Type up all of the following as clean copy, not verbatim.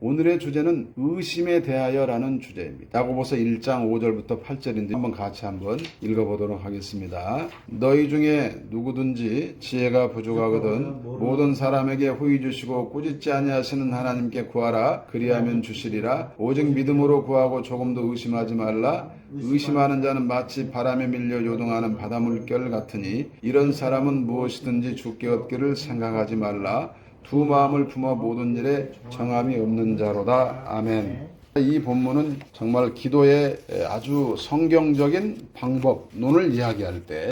오늘의 주제는 의심에 대하여라는 주제입니다. 야고보서 1장 5절부터 8절인데 한번 읽어보도록 하겠습니다. 너희 중에 누구든지 지혜가 부족하거든 모든 사람에게 후히 주시고 꾸짖지 아니하시는 하나님께 구하라. 그리하면 주시리라. 오직 믿음으로 구하고 조금도 의심하지 말라. 의심하는 자는 마치 바람에 밀려 요동하는 바닷물결 같으니 이런 사람은 무엇이든지 주께 얻기를 생각하지 말라. 두 마음을 품어 모든 일에 정함이 없는 자로다. 아멘. 이 본문은 정말 기도의 아주 성경적인 방법론을 이야기할 때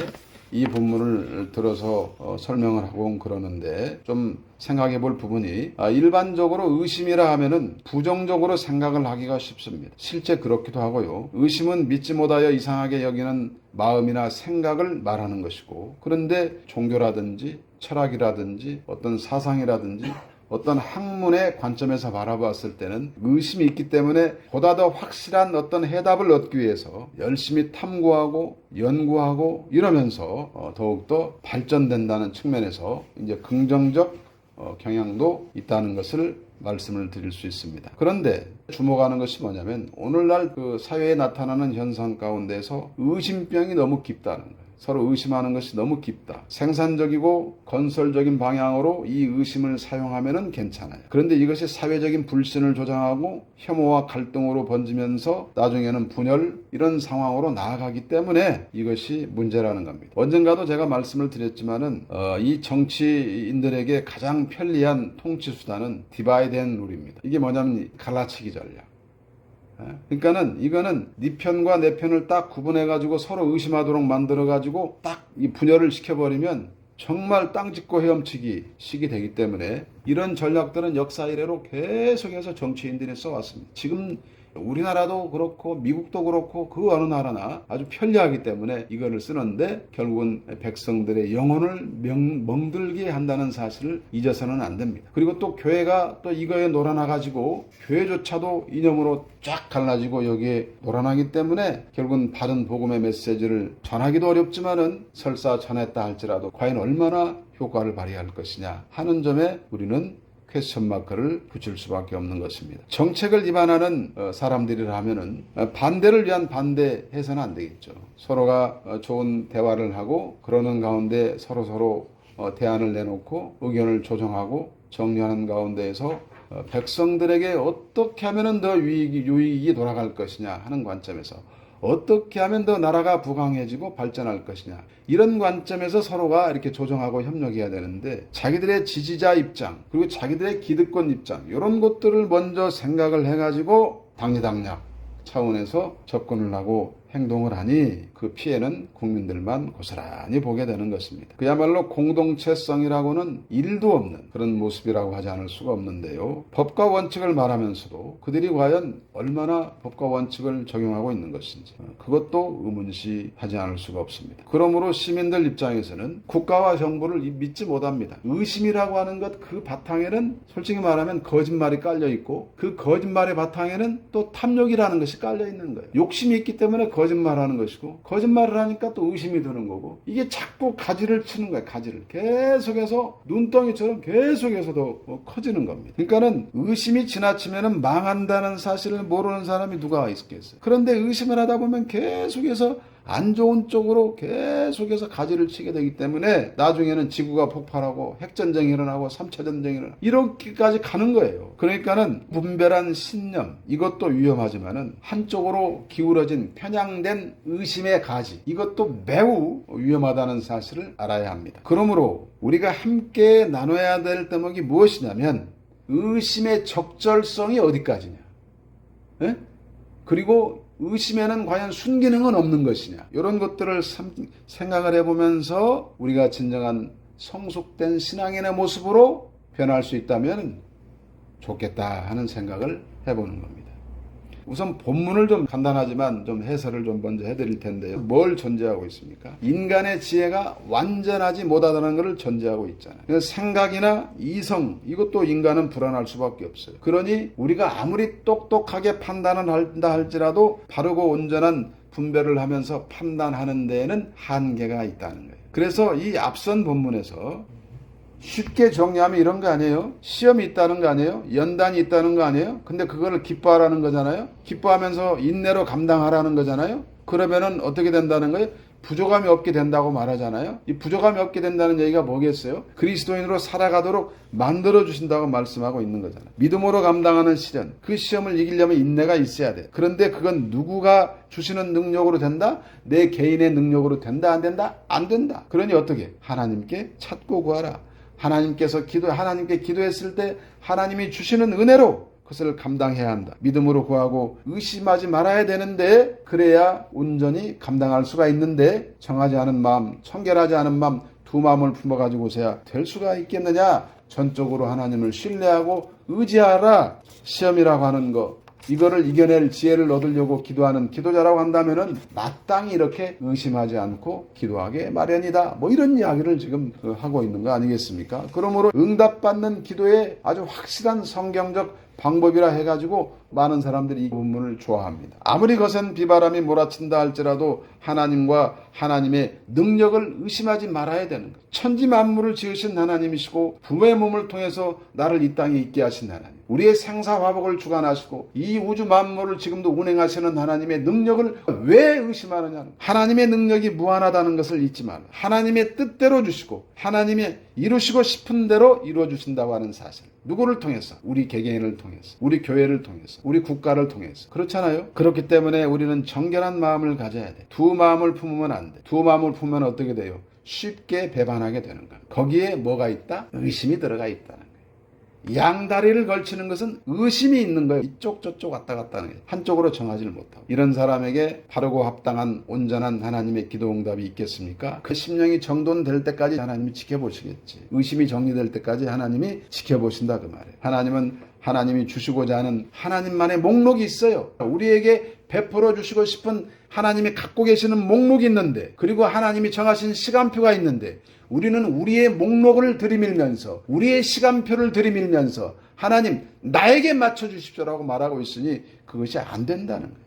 이 본문을 들어서 설명을 하고 그러는데 좀 생각해 볼 부분이 일반적으로 의심이라 하면은 부정적으로 생각을 하기가 쉽습니다. 실제 그렇기도 하고요. 의심은 믿지 못하여 이상하게 여기는 마음이나 생각을 말하는 것이고, 그런데 종교라든지 철학이라든지 어떤 사상이라든지 어떤 학문의 관점에서 바라봤을 때는 의심이 있기 때문에 보다 더 확실한 어떤 해답을 얻기 위해서 열심히 탐구하고 연구하고 이러면서 더욱더 발전된다는 측면에서 이제 긍정적 경향도 있다는 것을 말씀을 드릴 수 있습니다. 그런데 주목하는 것이 뭐냐면 오늘날 그 사회에 나타나는 현상 가운데서 의심병이 너무 깊다는 거예요. 서로 의심하는 것이 너무 깊다. 생산적이고 건설적인 방향으로 이 의심을 사용하면 괜찮아요. 그런데 이것이 사회적인 불신을 조장하고 혐오와 갈등으로 번지면서 나중에는 분열 이런 상황으로 나아가기 때문에 이것이 문제라는 겁니다. 언젠가도 제가 말씀을 드렸지만은 이 정치인들에게 가장 편리한 통치 수단은 디바이드 앤 룰입니다. 이게 뭐냐면 갈라치기 전략. 그러니까는 이거는 네 편과 내 편을 딱 구분해가지고 서로 의심하도록 만들어가지고 딱 이 분열을 시켜버리면 정말 땅 짚고 헤엄치기 식이 되기 때문에 이런 전략들은 역사 이래로 계속해서 정치인들이 써왔습니다. 지금 우리나라도 그렇고 미국도 그렇고 그 어느 나라나 아주 편리하기 때문에 이거를 쓰는데 결국은 백성들의 영혼을 멍들게 한다는 사실을 잊어서는 안 됩니다. 그리고 또 교회가 또 이거에 놀아나가지고 교회조차도 이념으로 쫙 갈라지고 여기에 놀아나기 때문에 결국은 받은 복음의 메시지를 전하기도 어렵지만은 설사 전했다 할지라도 과연 얼마나 효과를 발휘할 것이냐 하는 점에 우리는 퀘스천 마크를 붙일 수밖에 없는 것입니다. 정책을 위반하는 사람들이라 하면은 반대를 위한 반대해서는 안 되겠죠. 서로가 좋은 대화를 하고 그러는 가운데 서로 대안을 내놓고 의견을 조정하고 정리하는 가운데에서 백성들에게 어떻게 하면은 더 유익이 돌아갈 것이냐 하는 관점에서 어떻게 하면 더 나라가 부강해지고 발전할 것이냐 이런 관점에서 서로가 이렇게 조정하고 협력해야 되는데 자기들의 지지자 입장 그리고 자기들의 기득권 입장 이런 것들을 먼저 생각을 해가지고 당리당략 차원에서 접근을 하고 행동을 하니 그 피해는 국민들만 고스란히 보게 되는 것입니다. 그야말로 공동체성이라고는 1도 없는 그런 모습이라고 하지 않을 수가 없는데요. 법과 원칙을 말하면서도 그들이 과연 얼마나 법과 원칙을 적용하고 있는 것인지 그것도 의문시하지 않을 수가 없습니다. 그러므로 시민들 입장에서는 국가와 정부를 믿지 못합니다. 의심이라고 하는 것 그 바탕에는 솔직히 말하면 거짓말이 깔려 있고 그 거짓말의 바탕에는 또 탐욕이라는 것이 깔려 있는 거예요. 욕심이 있기 때문에 거짓말하는 것이고 거짓말을 하니까 또 의심이 드는 거고 이게 자꾸 가지를 치는 거예요. 가지를 계속해서 눈덩이처럼 계속해서 더 커지는 겁니다. 그러니까는 의심이 지나치면은 망한다는 사실을 모르는 사람이 누가 있겠어요. 그런데 의심을 하다 보면 계속해서 안 좋은 쪽으로 계속해서 가지를 치게 되기 때문에 나중에는 지구가 폭발하고 핵전쟁이 일어나고 3차 전쟁이 일어나고 이렇게까지 가는 거예요. 그러니까는 분별한 신념 이것도 위험하지만은 한쪽으로 기울어진 편향된 의심의 가지 이것도 매우 위험하다는 사실을 알아야 합니다. 그러므로 우리가 함께 나눠야 될 대목이 무엇이냐면 의심의 적절성이 어디까지냐 그리고 의심에는 과연 순기능은 없는 것이냐 이런 것들을 생각을 해보면서 우리가 진정한 성숙된 신앙인의 모습으로 변할 수 있다면 좋겠다 하는 생각을 해보는 겁니다. 우선 본문을 좀 간단하지만 좀 해설을 좀 먼저 해드릴 텐데요. 뭘 전제하고 있습니까? 인간의 지혜가 완전하지 못하다는 것을 전제하고 있잖아요. 생각이나 이성 이것도 인간은 불안할 수밖에 없어요. 그러니 우리가 아무리 똑똑하게 판단을 한다 할지라도 바르고 온전한 분별을 하면서 판단하는 데에는 한계가 있다는 거예요. 그래서 이 앞선 본문에서 쉽게 정리하면 이런 거 아니에요? 시험이 있다는 거 아니에요? 연단이 있다는 거 아니에요? 근데 그거를 기뻐하라는 거잖아요? 기뻐하면서 인내로 감당하라는 거잖아요? 그러면은 어떻게 된다는 거예요? 부족함이 없게 된다고 말하잖아요. 이 부족함이 없게 된다는 얘기가 뭐겠어요? 그리스도인으로 살아가도록 만들어주신다고 말씀하고 있는 거잖아요. 믿음으로 감당하는 시련, 그 시험을 이기려면 인내가 있어야 돼. 그런데 그건 누구가 주시는 능력으로 된다? 내 개인의 능력으로 된다? 안 된다? 안 된다. 그러니 어떻게? 하나님께 찾고 구하라. 하나님께 기도했을 때 하나님이 주시는 은혜로 그것을 감당해야 한다. 믿음으로 구하고 의심하지 말아야 되는데, 그래야 온전히 감당할 수가 있는데, 정하지 않은 마음, 청결하지 않은 마음, 두 마음을 품어가지고서야 될 수가 있겠느냐? 전적으로 하나님을 신뢰하고 의지하라. 시험이라고 하는 거, 이거를 이겨낼 지혜를 얻으려고 기도하는 기도자라고 한다면은 마땅히 이렇게 의심하지 않고 기도하게 마련이다. 뭐 이런 이야기를 지금 하고 있는 거 아니겠습니까? 그러므로 응답받는 기도에 아주 확실한 성경적 방법이라 해가지고 많은 사람들이 이 본문을 좋아합니다. 아무리 거센 비바람이 몰아친다 할지라도 하나님과 하나님의 능력을 의심하지 말아야 되는 거예요. 천지 만물을 지으신 하나님이시고 부모의 몸을 통해서 나를 이 땅에 있게 하신 하나님, 우리의 생사화복을 주관하시고 이 우주 만물을 지금도 운행하시는 하나님의 능력을 왜 의심하느냐? 하나님의 능력이 무한하다는 것을 잊지 말라. 하나님의 뜻대로 주시고 하나님의 이루시고 싶은 대로 이루어 주신다고 하는 사실. 누구를 통해서? 우리 개개인을 통해서, 우리 교회를 통해서, 우리 국가를 통해서. 그렇잖아요? 그렇기 때문에 우리는 정결한 마음을 가져야 돼. 두 마음을 품으면 안 돼. 두 마음을 품으면 어떻게 돼요? 쉽게 배반하게 되는 거야. 거기에 뭐가 있다? 의심이 들어가 있다는 거예요. 양다리를 걸치는 것은 의심이 있는 거예요. 이쪽 저쪽 왔다 갔다 하는 거예요. 한쪽으로 정하지를 못하고. 이런 사람에게 바르고 합당한 온전한 하나님의 기도 응답이 있겠습니까? 그 심령이 정돈될 때까지 하나님이 지켜보시겠지. 의심이 정리될 때까지 하나님이 지켜보신다 그 말이에요. 하나님은 하나님이 주시고자 하는 하나님만의 목록이 있어요. 우리에게 베풀어 주시고 싶은 하나님이 갖고 계시는 목록이 있는데, 그리고 하나님이 정하신 시간표가 있는데, 우리는 우리의 목록을 들이밀면서, 우리의 시간표를 들이밀면서 하나님 나에게 맞춰주십시오라고 말하고 있으니 그것이 안 된다는 거예요.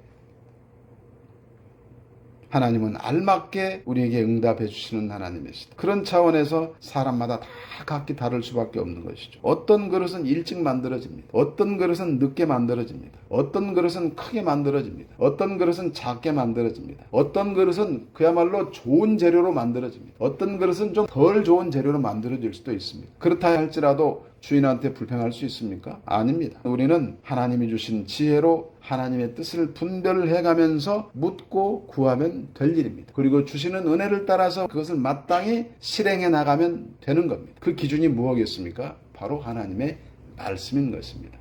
하나님은 알맞게 우리에게 응답해 주시는 하나님이시다. 그런 차원에서 사람마다 다 각기 다를 수밖에 없는 것이죠. 어떤 그릇은 일찍 만들어집니다. 어떤 그릇은 늦게 만들어집니다. 어떤 그릇은 크게 만들어집니다. 어떤 그릇은 작게 만들어집니다. 어떤 그릇은 그야말로 좋은 재료로 만들어집니다. 어떤 그릇은 좀 덜 좋은 재료로 만들어질 수도 있습니다. 그렇다 할지라도 주인한테 불평할 수 있습니까? 아닙니다. 우리는 하나님이 주신 지혜로 하나님의 뜻을 분별해가면서 묻고 구하면 될 일입니다. 그리고 주시는 은혜를 따라서 그것을 마땅히 실행해 나가면 되는 겁니다. 그 기준이 무엇이겠습니까? 바로 하나님의 말씀인 것입니다.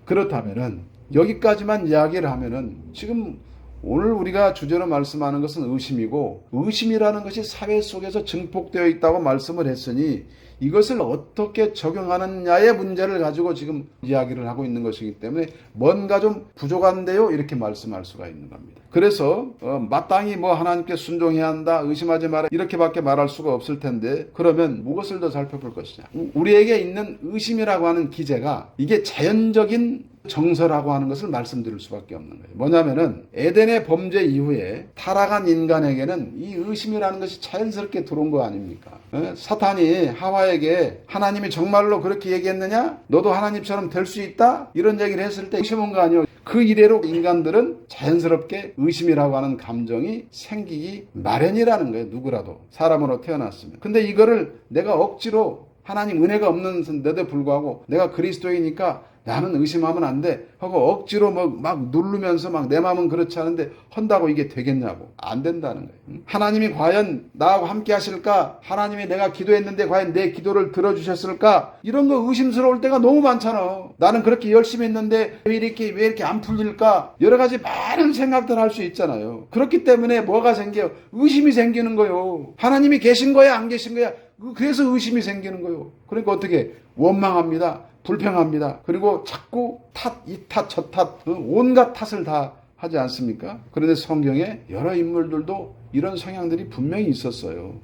그렇다면은 여기까지만 이야기를 하면은 지금 오늘 우리가 주제로 말씀하는 것은 의심이고, 의심이라는 것이 사회 속에서 증폭되어 있다고 말씀을 했으니 이것을 어떻게 적용하느냐의 문제를 가지고 지금 이야기를 하고 있는 것이기 때문에 뭔가 좀 부족한데요, 이렇게 말씀할 수가 있는 겁니다. 그래서 마땅히 하나님께 순종해야 한다, 의심하지 마라, 이렇게밖에 말할 수가 없을 텐데, 그러면 무엇을 더 살펴볼 것이냐? 우리에게 있는 의심이라고 하는 기제가 이게 자연적인 정서라고 하는 것을 말씀드릴 수밖에 없는 거예요. 뭐냐면은 에덴의 범죄 이후에 타락한 인간에게는 이 의심이라는 것이 자연스럽게 들어온 거 아닙니까? 사탄이 하와에게 하나님이 정말로 그렇게 얘기했느냐? 너도 하나님처럼 될 수 있다? 이런 얘기를 했을 때 의심한 거 아니에요. 그 이래로 인간들은 자연스럽게 의심이라고 하는 감정이 생기기 마련이라는 거예요. 누구라도 사람으로 태어났으면. 근데 이거를 내가 억지로, 하나님 은혜가 없는 데도 불구하고 내가 그리스도이니까 나는 의심하면 안 돼 하고 억지로 막 누르면서 내 마음은 그렇지 않은데 한다고 이게 되겠냐고. 안 된다는 거예요. 하나님이 과연 나하고 함께 하실까? 하나님이 내가 기도했는데 과연 내 기도를 들어주셨을까? 이런 거 의심스러울 때가 너무 많잖아. 나는 그렇게 열심히 했는데 왜 이렇게 안 풀릴까? 여러 가지 많은 생각들 할 수 있잖아요. 그렇기 때문에 뭐가 생겨요? 의심이 생기는 거예요. 하나님이 계신 거야, 안 계신 거야? 그래서 의심이 생기는 거예요. 그러니까 어떻게? 원망합니다. 불평합니다. 그리고 자꾸 이 탓, 저 탓, 온갖 탓을 다 하지 않습니까? 그런데 성경에 여러 인물들도 이런 성향들이 분명히 있었어요.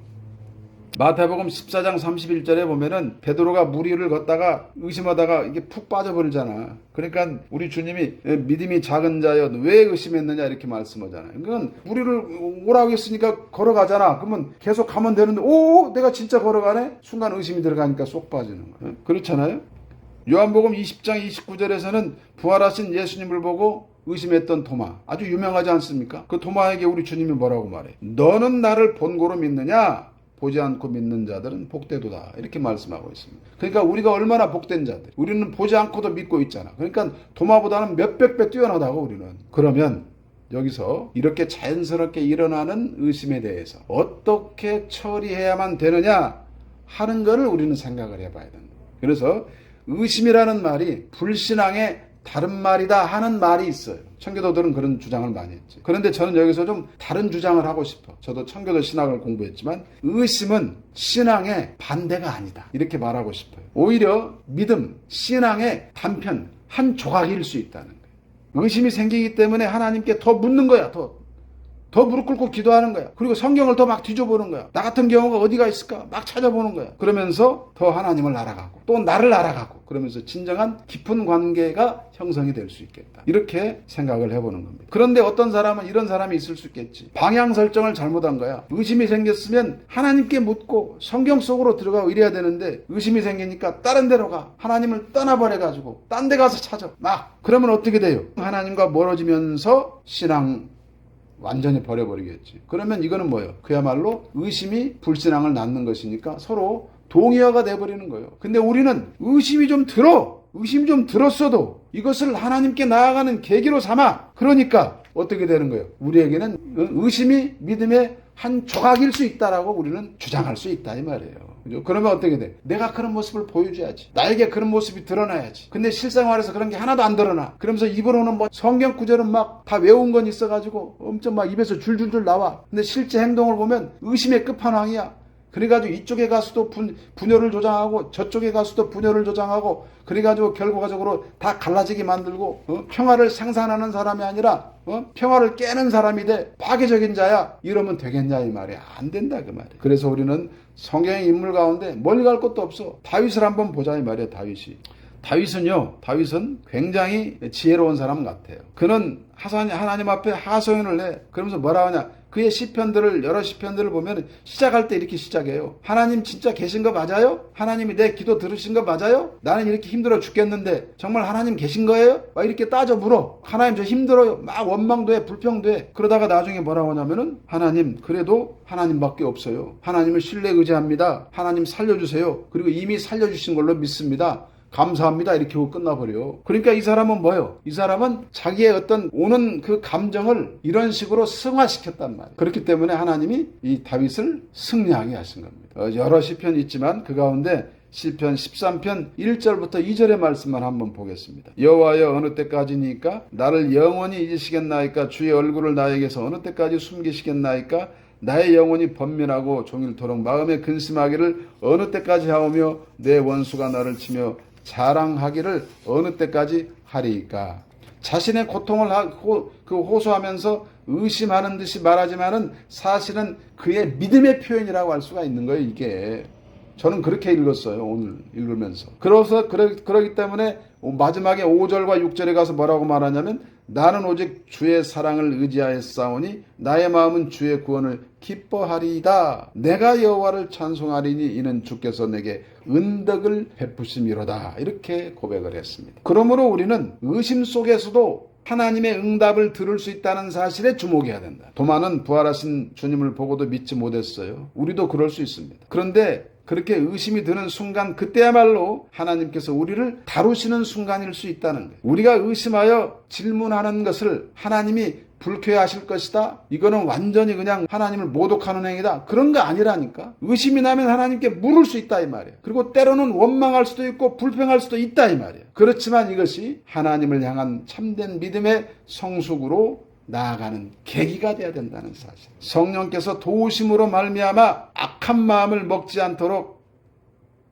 마태복음 14장 31절에 보면은 베드로가 물 위를 걷다가 의심하다가 이게 푹 빠져버리잖아. 그러니까 우리 주님이 믿음이 작은 자여 왜 의심했느냐 이렇게 말씀하잖아요. 그러니까 물 위를 오라고 했으니까 걸어가잖아. 그러면 계속 가면 되는데 오 내가 진짜 걸어가네? 순간 의심이 들어가니까 쏙 빠지는 거예요. 그렇잖아요. 요한복음 20장 29절에서는 부활하신 예수님을 보고 의심했던 도마, 아주 유명하지 않습니까? 그 도마에게 우리 주님이 뭐라고 말해? 너는 나를 본고로 믿느냐? 보지 않고 믿는 자들은 복되도다. 이렇게 말씀하고 있습니다. 그러니까 우리가 얼마나 복된 자들. 우리는 보지 않고도 믿고 있잖아. 그러니까 도마보다는 몇백 배 뛰어나다고 우리는. 그러면 여기서 이렇게 자연스럽게 일어나는 의심에 대해서 어떻게 처리해야만 되느냐 하는 것을 우리는 생각을 해봐야 된다. 그래서 의심이라는 말이 불신앙의 다른 말이다 하는 말이 있어요. 청교도들은 그런 주장을 많이 했지. 그런데 저는 여기서 좀 다른 주장을 하고 싶어. 저도 청교도 신학을 공부했지만 의심은 신앙의 반대가 아니다. 이렇게 말하고 싶어요. 오히려 믿음, 신앙의 단편, 한 조각일 수 있다는 거예요. 의심이 생기기 때문에 하나님께 더 묻는 거야. 더 무릎 꿇고 기도하는 거야. 그리고 성경을 더 막 뒤져보는 거야. 나 같은 경우가 어디가 있을까? 막 찾아보는 거야. 그러면서 더 하나님을 알아가고 또 나를 알아가고 그러면서 진정한 깊은 관계가 형성이 될 수 있겠다. 이렇게 생각을 해보는 겁니다. 그런데 어떤 사람은 이런 사람이 있을 수 있겠지. 방향 설정을 잘못한 거야. 의심이 생겼으면 하나님께 묻고 성경 속으로 들어가고 이래야 되는데 의심이 생기니까 다른 데로 가. 하나님을 떠나버려가지고 딴 데 가서 찾아. 막. 그러면 어떻게 돼요? 하나님과 멀어지면서 신앙 완전히 버려버리겠지. 그러면 이거는 뭐예요? 그야말로 의심이 불신앙을 낳는 것이니까 서로 동의어가 돼버리는 거예요. 근데 우리는 의심이 좀 들었어도 이것을 하나님께 나아가는 계기로 삼아. 그러니까 어떻게 되는 거예요? 우리에게는 의심이 믿음의 한 조각일 수 있다라고 우리는 주장할 수 있다 이 말이에요. 그죠? 그러면 어떻게 돼? 내가 그런 모습을 보여줘야지. 나에게 그런 모습이 드러나야지. 근데 실생활에서 그런 게 하나도 안 드러나. 그러면서 입으로는 뭐 성경 구절은 막 다 외운 건 있어가지고 엄청 막 입에서 줄줄줄 나와. 근데 실제 행동을 보면 의심의 끝판왕이야. 그래가지고 이쪽에 가서도 분열을 조장하고 저쪽에 가서도 분열을 조장하고 그래가지고 결과적으로 다 갈라지게 만들고 평화를 생산하는 사람이 아니라 평화를 깨는 사람이 돼. 파괴적인 자야. 이러면 되겠냐 이 말이야. 안 된다 그 말이야. 그래서 우리는 성경의 인물 가운데 멀리 갈 것도 없어. 다윗을 한번 보자 이 말이야. 다윗은 굉장히 지혜로운 사람 같아요. 그는 하나님 앞에 하소연을 해. 그러면서 뭐라 하냐. 그의 시편들을 여러 시편들을 보면 시작할 때 이렇게 시작해요. 하나님 진짜 계신 거 맞아요? 하나님이 내 기도 들으신 거 맞아요? 나는 이렇게 힘들어 죽겠는데 정말 하나님 계신 거예요? 막 이렇게 따져 물어. 하나님 저 힘들어요. 막 원망도 해. 불평도 해. 그러다가 나중에 뭐라고 하냐면은 하나님 그래도 하나님밖에 없어요. 하나님을 신뢰 의지합니다. 하나님 살려주세요. 그리고 이미 살려주신 걸로 믿습니다. 감사합니다. 이렇게 하고 끝나버려. 그러니까 이 사람은 뭐예요? 이 사람은 자기의 어떤 오는 그 감정을 이런 식으로 승화시켰단 말이에요. 그렇기 때문에 하나님이 이 다윗을 승리하게 하신 겁니다. 여러 시편이 있지만 그 가운데 시편 13편 1절부터 2절의 말씀만 한번 보겠습니다. 여호와여 어느 때까지니까 나를 영원히 잊으시겠나이까 주의 얼굴을 나에게서 어느 때까지 숨기시겠나이까 나의 영혼이 번민하고 종일토록 마음에 근심하기를 어느 때까지 하오며 내 원수가 나를 치며 자랑하기를 어느 때까지 하리이까. 자신의 고통을 호소하면서 의심하는 듯이 말하지만은 사실은 그의 믿음의 표현이라고 할 수가 있는 거예요. 이게 저는 그렇게 읽었어요. 오늘 읽으면서. 그러기 때문에 마지막에 5절과 6절에 가서 뭐라고 말하냐면 나는 오직 주의 사랑을 의지하였사오니 나의 마음은 주의 구원을 기뻐하리이다. 내가 여호와를 찬송하리니 이는 주께서 내게 은덕을 베푸심이로다. 이렇게 고백을 했습니다. 그러므로 우리는 의심 속에서도 하나님의 응답을 들을 수 있다는 사실에 주목해야 된다. 도마는 부활하신 주님을 보고도 믿지 못했어요. 우리도 그럴 수 있습니다. 그런데 그렇게 의심이 드는 순간 그때야말로 하나님께서 우리를 다루시는 순간일 수 있다는 거예요. 우리가 의심하여 질문하는 것을 하나님이 불쾌하실 것이다. 이거는 완전히 그냥 하나님을 모독하는 행위다. 그런 거 아니라니까. 의심이 나면 하나님께 물을 수 있다 이 말이에요. 그리고 때로는 원망할 수도 있고 불평할 수도 있다 이 말이에요. 그렇지만 이것이 하나님을 향한 참된 믿음의 성숙으로 나아가는 계기가 돼야 된다는 사실. 성령께서 도우심으로 말미암아 악한 마음을 먹지 않도록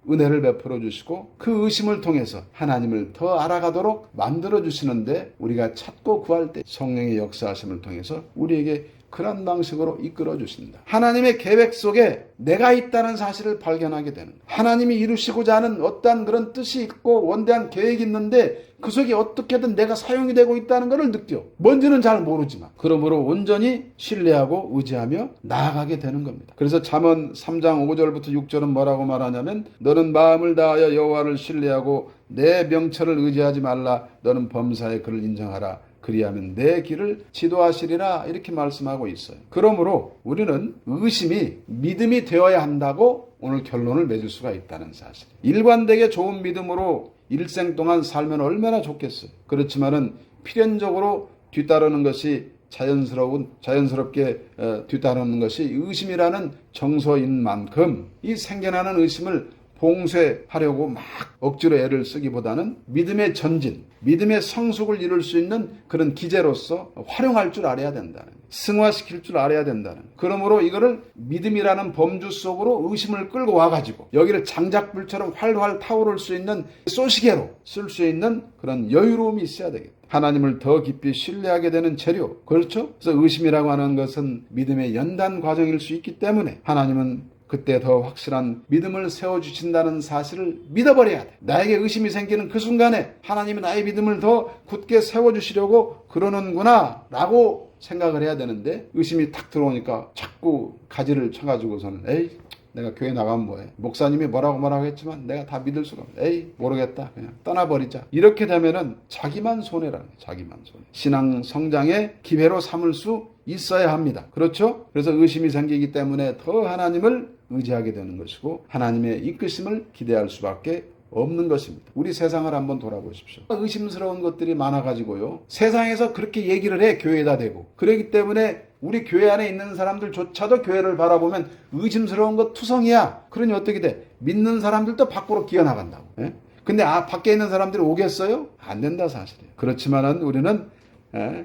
은혜를 베풀어 주시고 그 의심을 통해서 하나님을 더 알아가도록 만들어 주시는데 우리가 찾고 구할 때 성령의 역사하심을 통해서 우리에게 그런 방식으로 이끌어 주신다. 하나님의 계획 속에 내가 있다는 사실을 발견하게 되는 거예요. 하나님이 이루시고자 하는 어떠한 그런 뜻이 있고 원대한 계획이 있는데 그 속에 어떻게든 내가 사용이 되고 있다는 것을 느껴. 뭔지는 잘 모르지만 그러므로 온전히 신뢰하고 의지하며 나아가게 되는 겁니다. 그래서 잠언 3장 5절부터 6절은 뭐라고 말하냐면 너는 마음을 다하여 여호와를 신뢰하고 내 명철을 의지하지 말라. 너는 범사의 그를 인정하라. 그리하면 내 길을 지도하시리라. 이렇게 말씀하고 있어요. 그러므로 우리는 의심이 믿음이 되어야 한다고 오늘 결론을 맺을 수가 있다는 사실. 일관되게 좋은 믿음으로 일생 동안 살면 얼마나 좋겠어요. 그렇지만은 필연적으로 뒤따르는 것이 자연스럽게 뒤따르는 것이 의심이라는 정서인 만큼 이 생겨나는 의심을 봉쇄하려고 막 억지로 애를 쓰기보다는 믿음의 전진, 믿음의 성숙을 이룰 수 있는 그런 기제로서 활용할 줄 알아야 된다는 거예요. 승화시킬 줄 알아야 된다는 거예요. 그러므로 이거를 믿음이라는 범주 속으로 의심을 끌고 와가지고 여기를 장작불처럼 활활 타오를 수 있는 쏘시개로 쓸 수 있는 그런 여유로움이 있어야 되겠다. 하나님을 더 깊이 신뢰하게 되는 재료. 그렇죠? 그래서 의심이라고 하는 것은 믿음의 연단 과정일 수 있기 때문에 하나님은 그때 더 확실한 믿음을 세워주신다는 사실을 믿어버려야 돼. 나에게 의심이 생기는 그 순간에 하나님이 나의 믿음을 더 굳게 세워주시려고 그러는구나 라고 생각을 해야 되는데 의심이 탁 들어오니까 자꾸 가지를 쳐가지고서는 에이 내가 교회 나가면 뭐해. 목사님이 뭐라고 했지만 내가 다 믿을 수가 없어. 에이 모르겠다. 그냥 떠나버리자. 이렇게 되면은 자기만 손해라는 거예요. 자기만 손해. 신앙 성장의 기회로 삼을 수 있어야 합니다. 그렇죠? 그래서 의심이 생기기 때문에 더 하나님을 의지하게 되는 것이고 하나님의 이끄심을 기대할 수밖에 없는 것입니다. 우리 세상을 한번 돌아보십시오. 의심스러운 것들이 많아가지고요. 세상에서 그렇게 얘기를 해. 교회에다 대고. 그렇기 때문에 우리 교회 안에 있는 사람들조차도 교회를 바라보면 의심스러운 것 투성이야. 그러니 어떻게 돼? 믿는 사람들도 밖으로 기어나간다고. 예? 근데 밖에 있는 사람들이 오겠어요? 안 된다 사실이에요. 그렇지만은 우리는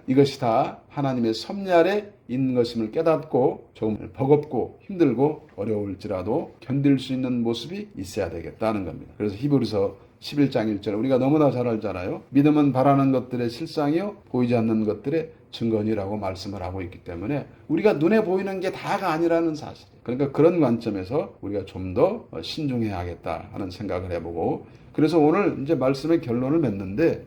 이것이 다 하나님의 섭리 아래 있는 것임을 깨닫고 조금 버겁고 힘들고 어려울지라도 견딜 수 있는 모습이 있어야 되겠다는 겁니다. 그래서 히브리서 11장 1절 우리가 너무나 잘 알잖아요. 믿음은 바라는 것들의 실상이요 보이지 않는 것들의 증거니라고 말씀을 하고 있기 때문에 우리가 눈에 보이는 게 다가 아니라는 사실. 그러니까 그런 관점에서 우리가 좀 더 신중해야겠다 하는 생각을 해보고 그래서 오늘 이제 말씀의 결론을 맺는데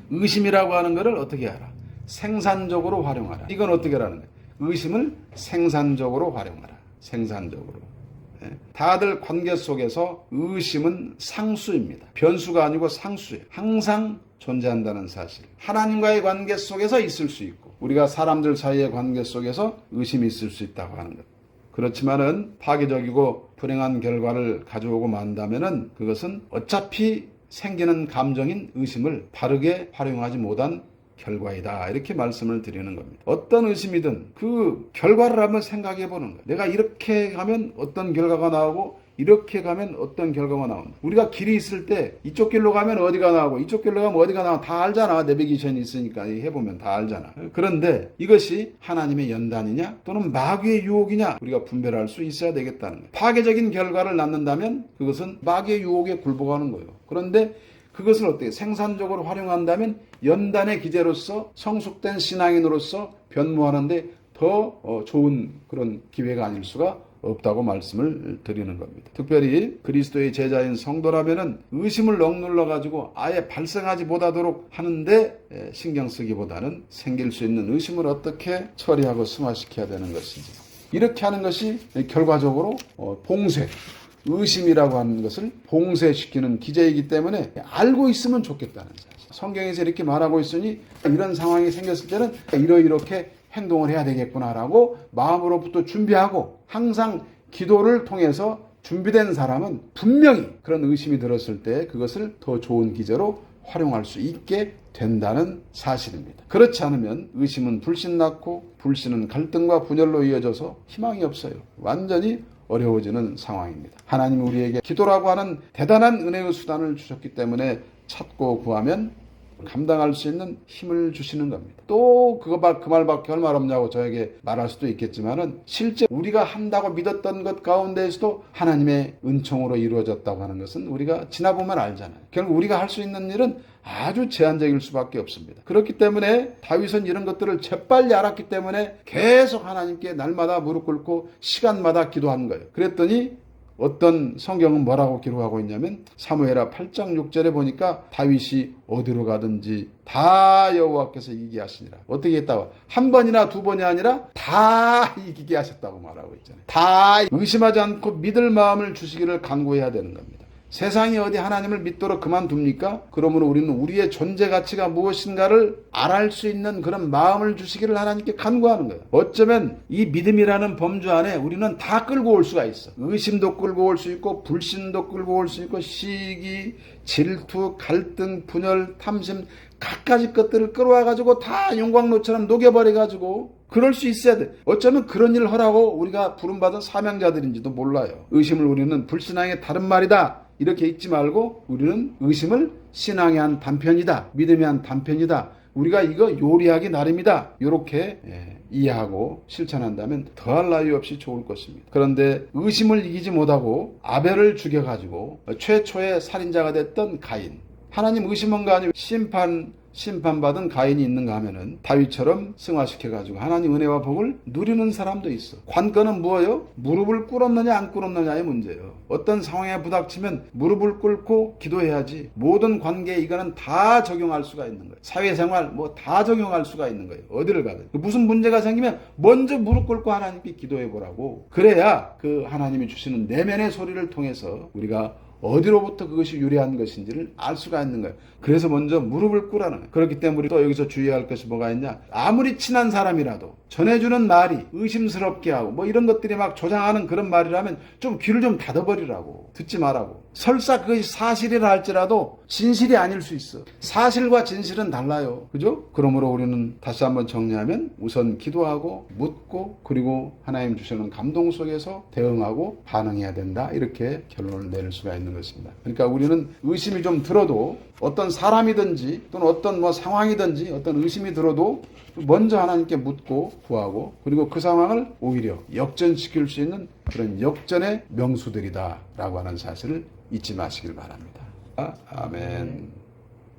의심이라고 하는 것을 어떻게 하라? 생산적으로 활용하라. 이건 어떻게 하라는 거예요? 의심을 생산적으로 활용하라. 생산적으로. 다들 관계 속에서 의심은 상수입니다. 변수가 아니고 상수예요. 항상 존재한다는 사실. 하나님과의 관계 속에서 있을 수 있고 우리가 사람들 사이의 관계 속에서 의심이 있을 수 있다고 하는 것. 그렇지만은 파괴적이고 불행한 결과를 가져오고 만다면은 그것은 어차피 생기는 감정인 의심을 바르게 활용하지 못한 결과이다. 이렇게 말씀을 드리는 겁니다. 어떤 의심이든 그 결과를 한번 생각해 보는 거예요. 내가 이렇게 가면 어떤 결과가 나오고 이렇게 가면 어떤 결과가 나온다. 우리가 길이 있을 때 이쪽 길로 가면 어디가 나오고 이쪽 길로 가면 어디가 나오고 다 알잖아. 내비게이션이 있으니까 해보면 다 알잖아. 그런데 이것이 하나님의 연단이냐 또는 마귀의 유혹이냐 우리가 분별할 수 있어야 되겠다는 거예요. 파괴적인 결과를 낳는다면 그것은 마귀의 유혹에 굴복하는 거예요. 그런데 그것을 어떻게 생산적으로 활용한다면 연단의 기제로서 성숙된 신앙인으로서 변모하는데 더 좋은 그런 기회가 아닐 수가 없다고 말씀을 드리는 겁니다. 특별히 그리스도의 제자인 성도라면은 의심을 억눌러 가지고 아예 발생하지 못하도록 하는데 신경 쓰기보다는 생길 수 있는 의심을 어떻게 처리하고 승화시켜야 되는 것인지 이렇게 하는 것이 결과적으로 봉쇄 의심이라고 하는 것을 봉쇄시키는 기제이기 때문에 알고 있으면 좋겠다는 사실. 성경에서 이렇게 말하고 있으니 이런 상황이 생겼을 때는 이렇게 행동을 해야 되겠구나라고 마음으로부터 준비하고 항상 기도를 통해서 준비된 사람은 분명히 그런 의심이 들었을 때 그것을 더 좋은 기제로 활용할 수 있게 된다는 사실입니다. 그렇지 않으면 의심은 불신 낳고 불신은 갈등과 분열로 이어져서 희망이 없어요. 완전히 어려워지는 상황입니다. 하나님이 우리에게 기도라고 하는 대단한 은혜의 수단을 주셨기 때문에 찾고 구하면 감당할 수 있는 힘을 주시는 겁니다. 또 그 말밖에 할 말 없냐고 저에게 말할 수도 있겠지만은 실제 우리가 한다고 믿었던 것 가운데에서도 하나님의 은총으로 이루어졌다고 하는 것은 우리가 지나보면 알잖아요. 결국 우리가 할 수 있는 일은 아주 제한적일 수밖에 없습니다. 그렇기 때문에 다윗은 이런 것들을 재빨리 알았기 때문에 계속 하나님께 날마다 무릎 꿇고 시간마다 기도하는 거예요. 그랬더니 어떤 성경은 뭐라고 기록하고 있냐면 사무엘하 8장 6절에 보니까 다윗이 어디로 가든지 다 여호와께서 이기게 하시니라. 어떻게 했다고? 한 번이나 두 번이 아니라 다 이기게 하셨다고 말하고 있잖아요. 다 의심하지 않고 믿을 마음을 주시기를 간구해야 되는 겁니다. 세상이 어디 하나님을 믿도록 그만둡니까? 그러므로 우리는 우리의 존재 가치가 무엇인가를 알할 수 있는 그런 마음을 주시기를 하나님께 간구하는 거예요. 어쩌면 이 믿음이라는 범주 안에 우리는 다 끌고 올 수가 있어. 의심도 끌고 올 수 있고 불신도 끌고 올 수 있고 시기, 질투, 갈등, 분열, 탐심 갖가지 것들을 끌어와가지고 다 용광로처럼 녹여버려가지고 그럴 수 있어야 돼. 어쩌면 그런 일을 하라고 우리가 부름받은 사명자들인지도 몰라요. 의심을 우리는 불신앙의 다른 말이다 이렇게 읽지 말고 우리는 의심을 신앙의 한 단편이다, 믿음의 한 단편이다, 우리가 이거 요리하기 나름이다 이렇게 이해하고 실천한다면 더할 나위 없이 좋을 것입니다. 그런데 의심을 이기지 못하고 아벨을 죽여가지고 최초의 살인자가 됐던 가인, 하나님 의심한 거 아니고 심판받은 가인이 있는가 하면은 다윗처럼 승화시켜가지고 하나님 은혜와 복을 누리는 사람도 있어. 관건은 뭐예요? 무릎을 꿇었느냐 안 꿇었느냐의 문제예요. 어떤 상황에 부닥치면 무릎을 꿇고 기도해야지. 모든 관계에 이거는 다 적용할 수가 있는 거예요. 사회생활 뭐 다 적용할 수가 있는 거예요. 어디를 가든. 무슨 문제가 생기면 먼저 무릎 꿇고 하나님께 기도해 보라고. 그래야 그 하나님이 주시는 내면의 소리를 통해서 우리가 어디로부터 그것이 유래한 것인지를 알 수가 있는 거예요. 그래서 먼저 무릎을 꿇라는 거예요. 그렇기 때문에 우리 또 여기서 주의할 것이 뭐가 있냐. 아무리 친한 사람이라도 전해주는 말이 의심스럽게 하고 뭐 이런 것들이 막 조장하는 그런 말이라면 좀 귀를 좀 닫아버리라고. 듣지 말라고. 설사 그것이 사실이라 할지라도 진실이 아닐 수 있어. 사실과 진실은 달라요. 그죠? 그러므로 우리는 다시 한번 정리하면 우선 기도하고 묻고 그리고 하나님 주시는 감동 속에서 대응하고 반응해야 된다. 이렇게 결론을 내릴 수가 있는 것입니다. 그러니까 우리는 의심이 좀 들어도 어떤 사람이든지 또는 어떤 뭐 상황이든지 어떤 의심이 들어도 먼저 하나님께 묻고 구하고 그리고 그 상황을 오히려 역전시킬 수 있는 그런 역전의 명수들이다 라고 하는 사실을 잊지 마시길 바랍니다. 아멘.